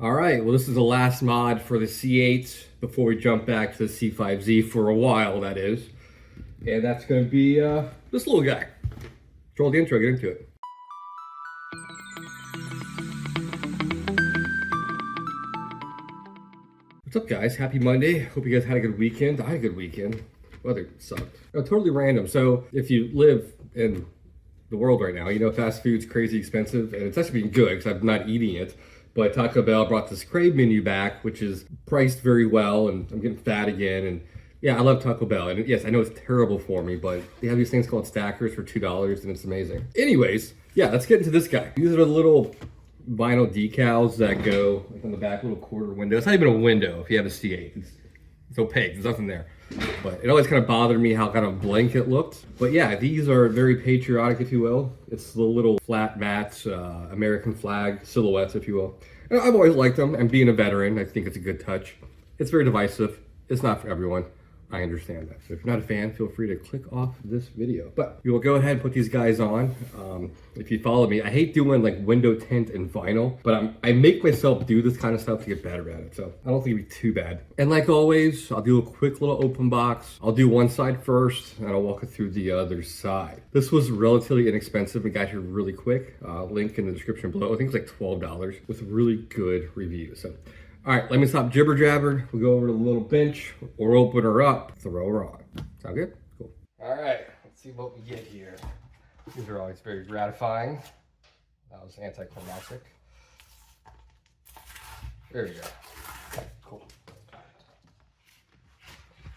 All right, well, this is the last mod for the C8 before we jump back to the C5Z for a while, that is. And that's going to be this little guy. Roll the intro, get into it. What's up, guys? Happy Monday. Hope you guys had a good weekend. I had a good weekend. Weather sucked. Totally random. So if you live in the world right now, you know fast food's crazy expensive, and it's actually been good because I'm not eating it. But Taco Bell brought this Crave menu back, which is priced very well, and I'm getting fat again. And yeah, I love Taco Bell. And yes, I know it's terrible for me, but they have these things called stackers for $2, and it's amazing. Anyways, yeah, let's get into this guy. These are the little vinyl decals that go like on the back little quarter window. It's not even a window if you have a C8. It's opaque, there's nothing there. But it always kind of bothered me how kind of blank it looked. But yeah, these are very patriotic, if you will. It's the little flat matte American flag silhouettes, if you will. And I've always liked them, and being a veteran, I think it's a good touch. It's very divisive. It's not for everyone. I understand that. So if you're not a fan, feel free to click off this video. But we will go ahead and put these guys on. If you follow me, I hate doing like window tint and vinyl, but I make myself do this kind of stuff to get better at it. So I don't think it'd be too bad. And like always, I'll do a quick little open box. I'll do one side first, and I'll walk it through the other side. This was relatively inexpensive and got here really quick. Link in the description below. I think it's like $12 with really good reviews. So. All right, let me stop jibber jabber. We'll go over to the little bench or open her up, throw her on. Sound good? Cool. All right, let's see what we get here. These are always very gratifying. That was anticlimactic. There we go. Okay, cool.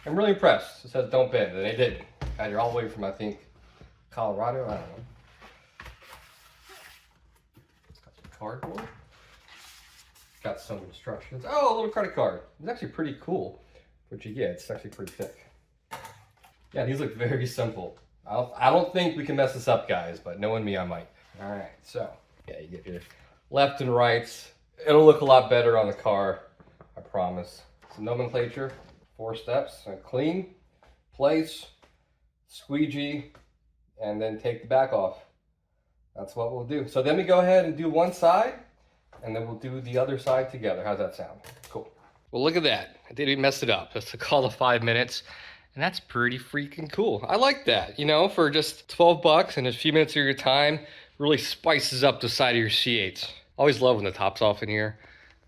I'm really impressed. It says don't bend, and they didn't. Got here all the way from, I think, Colorado. I don't know. It's got some cardboard. Got some instructions. Oh, a little credit card. It's actually pretty cool. What you get, it's actually pretty thick. Yeah, these look very simple. I don't think we can mess this up, guys, but knowing me, I might. All right, so yeah, you get your left and rights. It'll look a lot better on the car, I promise. Some nomenclature, 4 steps, clean, place, squeegee, and then take the back off. That's what we'll do. So then we go ahead and do one side, and then we'll do the other side together. How's that sound? Cool. Well, look at that. I didn't mess it up. Just took all the 5 minutes, and that's pretty freaking cool. I like that, you know, for just 12 bucks and a few minutes of your time, really spices up the side of your C8s. Always love when the top's off in here.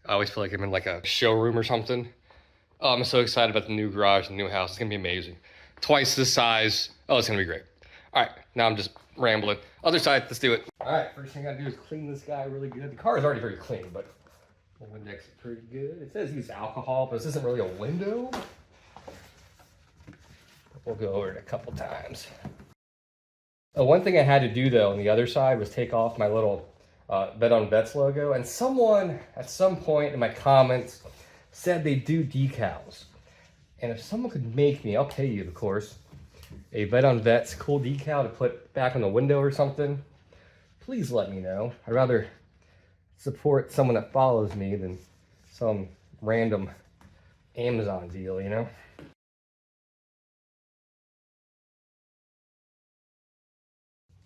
I always feel like I'm in like a showroom or something. Oh, I'm so excited about the new garage, the new house. It's gonna be amazing. Twice this size. Oh, it's gonna be great. All right, now I'm just rambling. Other side, let's do it. All right, first thing I gotta do is clean this guy really good. The car is already very clean, but the Windex is pretty good. It says use alcohol, but this isn't really a window. We'll go over it a couple times. One thing I had to do though on the other side was take off my little Bet on Vets logo. And someone at some point in my comments said they do decals. And if someone could make me, I'll pay you of course, a Bet on Vets cool decal to put back on the window or something, please let me know. I'd rather support someone that follows me than some random Amazon deal, you know?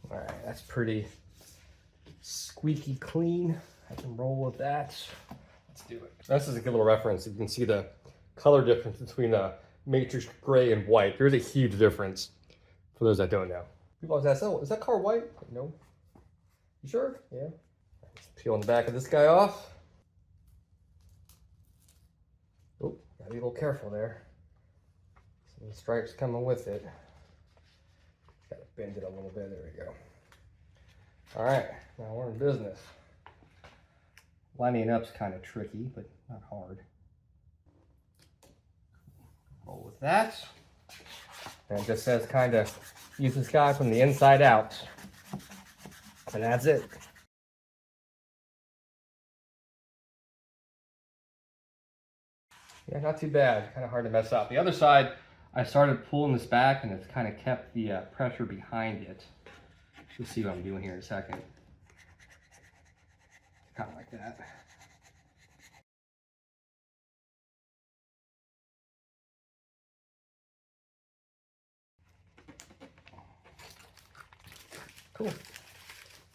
All right, that's pretty squeaky clean. I can roll with that. Let's do it. This is a good little reference. You can see the color difference between matrix gray and white. There's a huge difference for those that don't know. People always ask, oh, is that car white? No. You sure? Yeah. Let's peel the back of this guy off. Oh, gotta be a little careful there. Some stripes coming with it. Gotta bend it a little bit. There we go. All right, now we're in business. Lining up's kind of tricky, but not hard. Roll with that. And it just says kind of use this guy from the inside out. And that's it. Yeah, not too bad. Kind of hard to mess up. The other side, I started pulling this back and it's kind of kept the pressure behind it. You'll see what I'm doing here in a second. Kind of like that. Cool.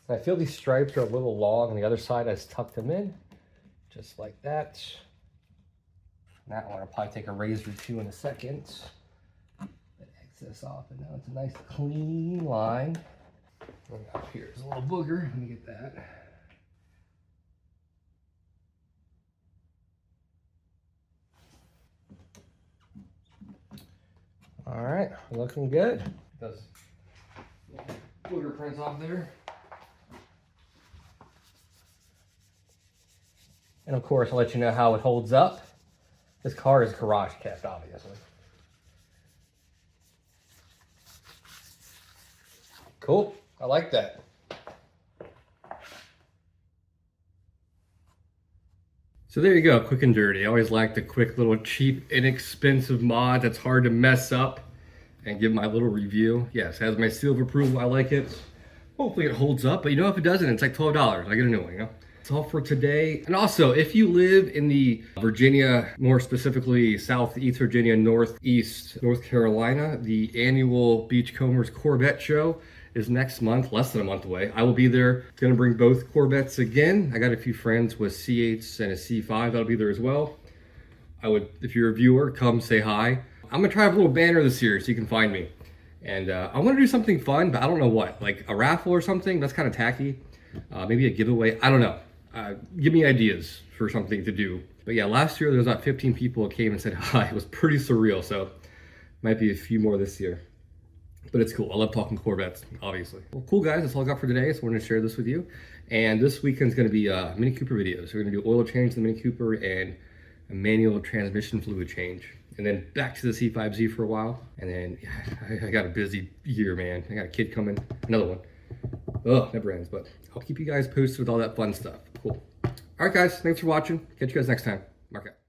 I feel these stripes are a little long on the other side. I just tucked them in just like that. That one I'll probably take a razor or two in a second. That excess off, and now it's a nice clean line. And up here's a little booger. Let me get that. All right, looking good. Does booger prints off there. And of course, I'll let you know how it holds up. This car is garage kept, obviously. Cool, I like that. So there you go, quick and dirty. I always like the quick little cheap, inexpensive mod that's hard to mess up and give my little review. Yes, has my seal of approval, I like it. Hopefully it holds up, but you know, if it doesn't, it's like $12. I get a new one, you know? That's all for today. And also, if you live in the Virginia, more specifically Southeast Virginia, Northeast North Carolina, the annual Beachcombers Corvette show is next month, less than a month away. I will be there. Gonna bring both Corvettes again. I got a few friends with C8s and a C5 that'll be there as well. I would, if you're a viewer, come say hi. I'm gonna try a little banner this year so you can find me. And I wanna do something fun, but I don't know what. Like a raffle or something, that's kind of tacky. Maybe a giveaway, I don't know. Give me ideas for something to do. But yeah, last year there was about 15 people who came and said hi. It was pretty surreal, so might be a few more this year. But it's cool. I love talking Corvettes, obviously. Well, cool guys, that's all I got for today. So I wanted to share this with you. And this weekend's gonna be Mini Cooper videos. We're gonna do oil change in the Mini Cooper and a manual transmission fluid change. And then back to the C5Z for a while. And then yeah, I got a busy year, man. I got a kid coming, another one. Oh, never ends, but I'll keep you guys posted with all that fun stuff. Cool. All right, guys, thanks for watching. Catch you guys next time. Mark out.